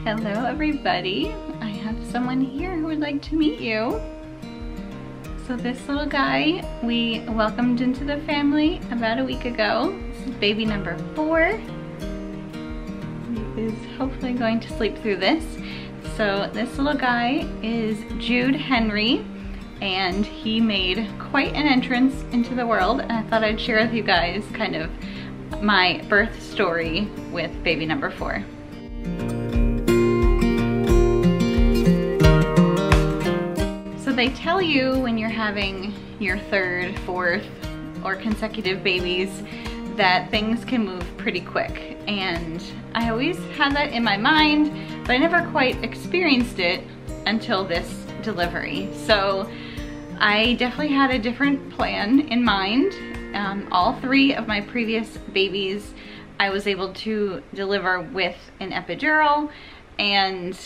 Hello everybody. I have someone here who would like to meet you. So this little guy we welcomed into the family about a week ago. This is baby number 4. He is hopefully going to sleep through this. So this little guy is Jude Henry, and he made quite an entrance into the world, and I thought I'd share with you guys kind of my birth story with baby number 4. So they tell you when you're having your 3rd, 4th, or consecutive babies that things can move pretty quick. And I always had that in my mind, but I never quite experienced it until this delivery. So I definitely had a different plan in mind. All 3 of my previous babies I was able to deliver with an epidural, and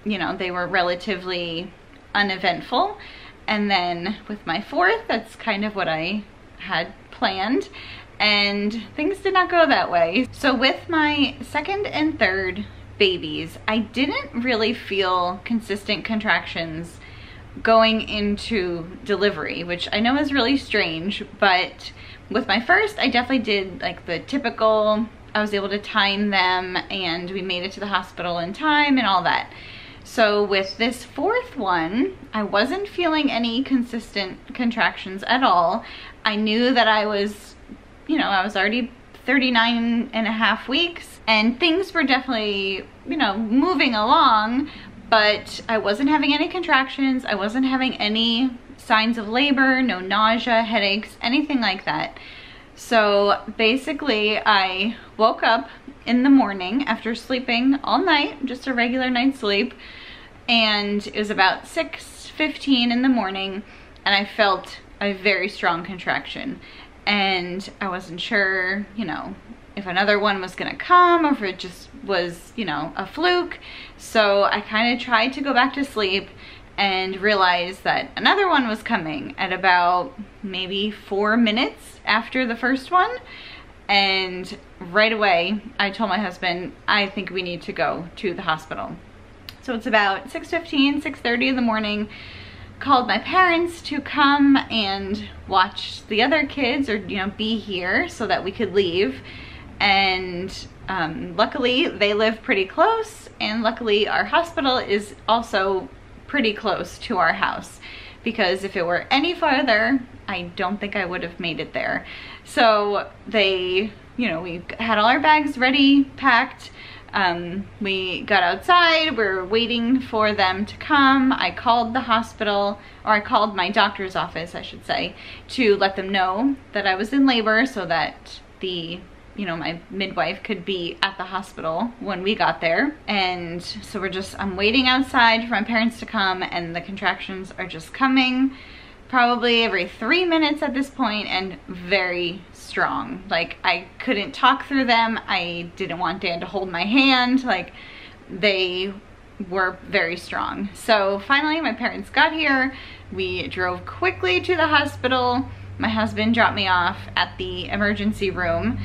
you know, they were relatively uneventful. And then with my 4th, that's kind of what I had planned, and things did not go that way. So with my 2nd and 3rd babies, I didn't really feel consistent contractions going into delivery, which I know is really strange, but with my 1st, I definitely did like the typical, I was able to time them and we made it to the hospital in time and all that. So with this 4th one, I wasn't feeling any consistent contractions at all. I knew that I was, you know, I was already 39.5 weeks and things were definitely, you know, moving along, but I wasn't having any contractions. I wasn't having any signs of labor, no nausea, headaches, anything like that. So basically I woke up in the morning after sleeping all night, just a regular night's sleep, and it was about 6:15 in the morning, and I felt a very strong contraction. And I wasn't sure, you know, if another one was gonna come or if it just was, you know, a fluke. So I kind of tried to go back to sleep and realized that another one was coming at about maybe 4 minutes after the first one. And right away, I told my husband, I think we need to go to the hospital. So it's about 6:15, 6:30 in the morning. Called my parents to come and watch the other kids, or, you know, be here so that we could leave. And luckily they live pretty close, and luckily our hospital is also pretty close to our house, because if it were any farther, I don't think I would have made it there. So they, you know, we had all our bags ready, packed. We got outside, we were waiting for them to come. I called the hospital, or I called my doctor's office, I should say, to let them know that I was in labor so that the, you know, my midwife could be at the hospital when we got there. And so I'm waiting outside for my parents to come, and the contractions are just coming probably every 3 minutes at this point, and very strong. Like, I couldn't talk through them. I didn't want Dan to hold my hand. Like, they were very strong. So finally my parents got here. We drove quickly to the hospital. My husband dropped me off at the emergency room.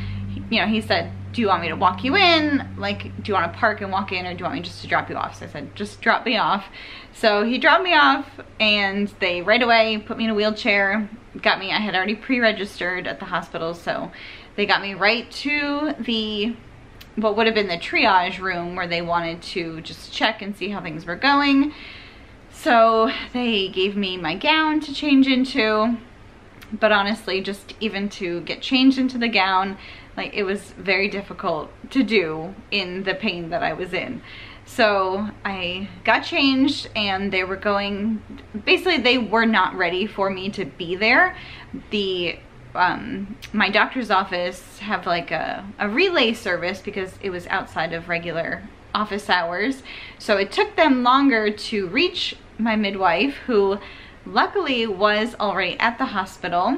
You know, he said, do you want me to walk you in? Like, do you want to park and walk in, or do you want me just to drop you off? So I said, just drop me off. So he dropped me off, and they right away put me in a wheelchair, got me, I had already pre-registered at the hospital, so they got me right to the, what would have been the triage room, where they wanted to just check and see how things were going. So they gave me my gown to change into, but honestly, just even to get changed into the gown, like, it was very difficult to do in the pain that I was in. So I got changed, and they were going, basically they were not ready for me to be there. The my doctor's office have like a relay service, because it was outside of regular office hours. So it took them longer to reach my midwife, who luckily was already at the hospital.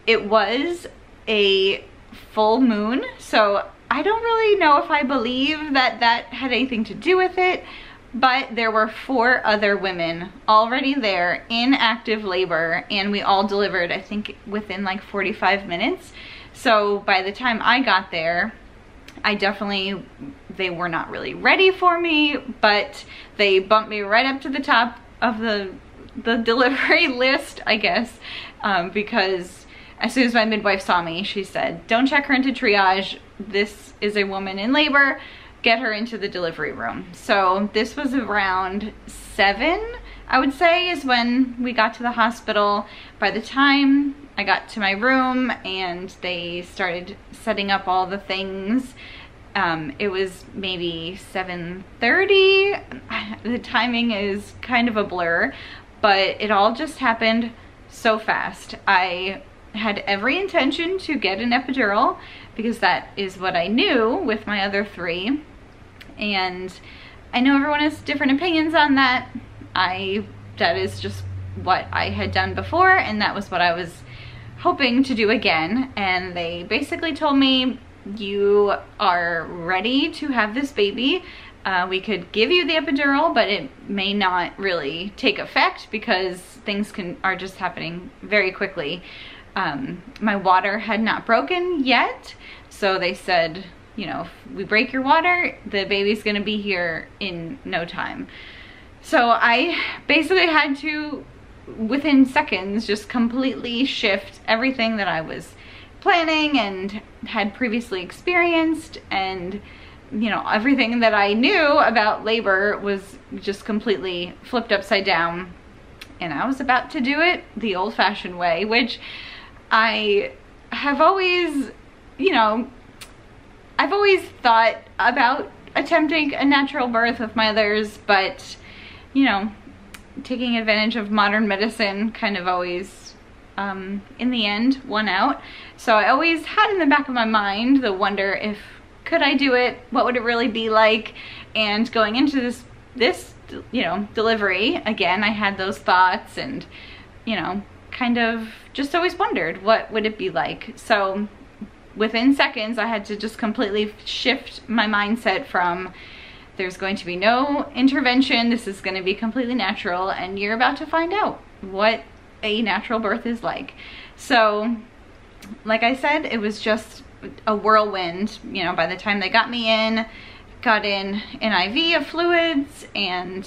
It was a full moon, so I don't really know if I believe that that had anything to do with it, but there were 4 other women already there in active labor, and we all delivered, I think, within like 45 minutes. So by the time I got there, I definitely they were not really ready for me, but they bumped me right up to the top of the delivery list, I guess, because as soon as my midwife saw me, she said, don't check her into triage. This is a woman in labor. Get her into the delivery room. So this was around 7, I would say, is when we got to the hospital. By the time I got to my room and they started setting up all the things, it was maybe 7:30. The timing is kind of a blur, but it all just happened so fast. I had every intention to get an epidural because that is what I knew with my other 3. And I know everyone has different opinions on that. That is just what I had done before, and that was what I was hoping to do again. And they basically told me, you are ready to have this baby. We could give you the epidural, but it may not really take effect because things are just happening very quickly. My water had not broken yet, so they said, you know, if we break your water, the baby's gonna be here in no time. So I basically had to, within seconds, just completely shift everything that I was planning and had previously experienced, and you know, everything that I knew about labor was just completely flipped upside down. And I was about to do it the old-fashioned way, which I have always, you know, I've always thought about attempting a natural birth with my others, but, you know, taking advantage of modern medicine kind of always, in the end, won out. So I always had in the back of my mind the wonder if, could I do it? What would it really be like? And going into this, you know, delivery, again, I had those thoughts and, you know, kind of just always wondered what would it be like. So within seconds, I had to just completely shift my mindset from there's going to be no intervention, this is going to be completely natural, and you're about to find out what a natural birth is like. So like I said, it was just a whirlwind. You know, by the time they got me in, got in an IV of fluids and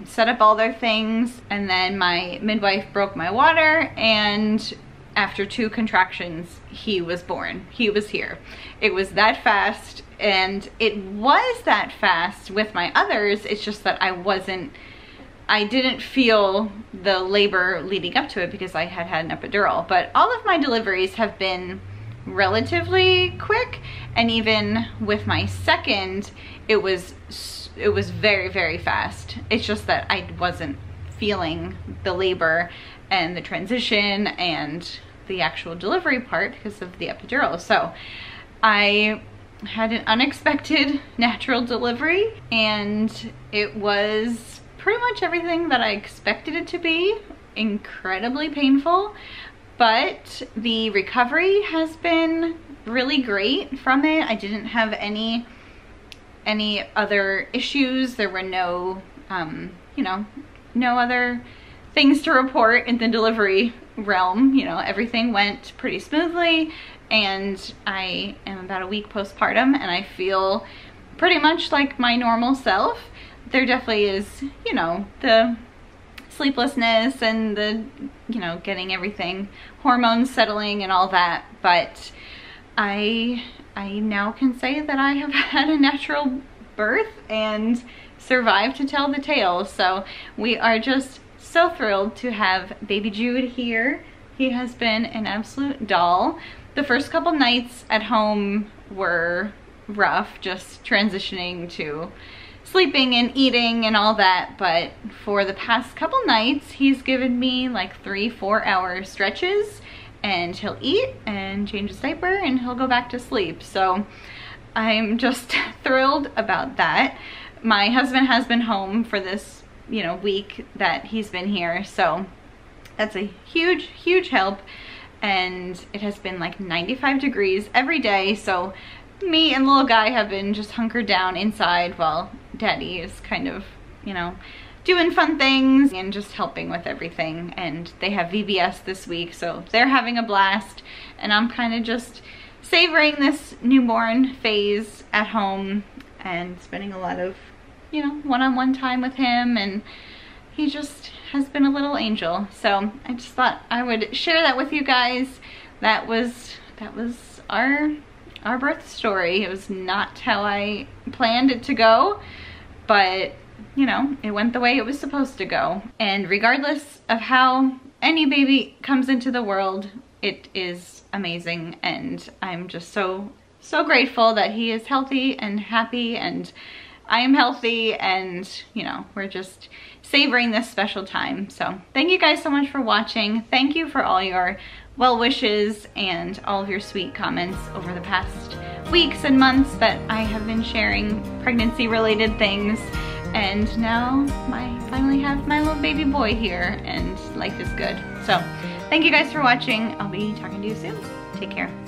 set up all their things, and then my midwife broke my water, and after 2 contractions, he was born. He was here. It was that fast, and it was that fast with my others. It's just that I didn't feel the labor leading up to it because I had had an epidural. But all of my deliveries have been relatively quick, and even with my second, it was very, very fast. It's just that I wasn't feeling the labor and the transition and the actual delivery part because of the epidural. So I had an unexpected natural delivery, and it was pretty much everything that I expected it to be. Incredibly painful, but the recovery has been really great from it. I didn't have any other issues. There were no, you know, no other things to report in the delivery realm. You know, everything went pretty smoothly, and I am about a week postpartum, and I feel pretty much like my normal self. There definitely is, you know, the sleeplessness and the, you know, getting everything, hormones settling and all that, but I now can say that I have had a natural birth and survived to tell the tale. So we are just so thrilled to have baby Jude here. He has been an absolute doll. The first couple nights at home were rough, just transitioning to sleeping and eating and all that, but for the past couple nights, he's given me like 3-4 hour stretches, and he'll eat and change his diaper and he'll go back to sleep. So I'm just thrilled about that. My husband has been home for this, you know, week that he's been here, so that's a huge, huge help. And it has been like 95 degrees every day, so me and little guy have been just hunkered down inside while daddy is kind of, you know, doing fun things and just helping with everything. And they have VBS this week, so they're having a blast, and I'm kind of just savoring this newborn phase at home and spending a lot of, you know, one-on-one time with him, and he just has been a little angel. So I just thought I would share that with you guys. That was our birth story. It was not how I planned it to go, but you know, it went the way it was supposed to go. And regardless of how any baby comes into the world, it is amazing, and I'm just so grateful that he is healthy and happy, and I am healthy, and you know, we're just savoring this special time. So thank you guys so much for watching. Thank you for all your well wishes and all of your sweet comments over the past weeks and months that I have been sharing pregnancy related things. And now I finally have my little baby boy here, and life is good. So thank you guys for watching. I'll be talking to you soon. Take care.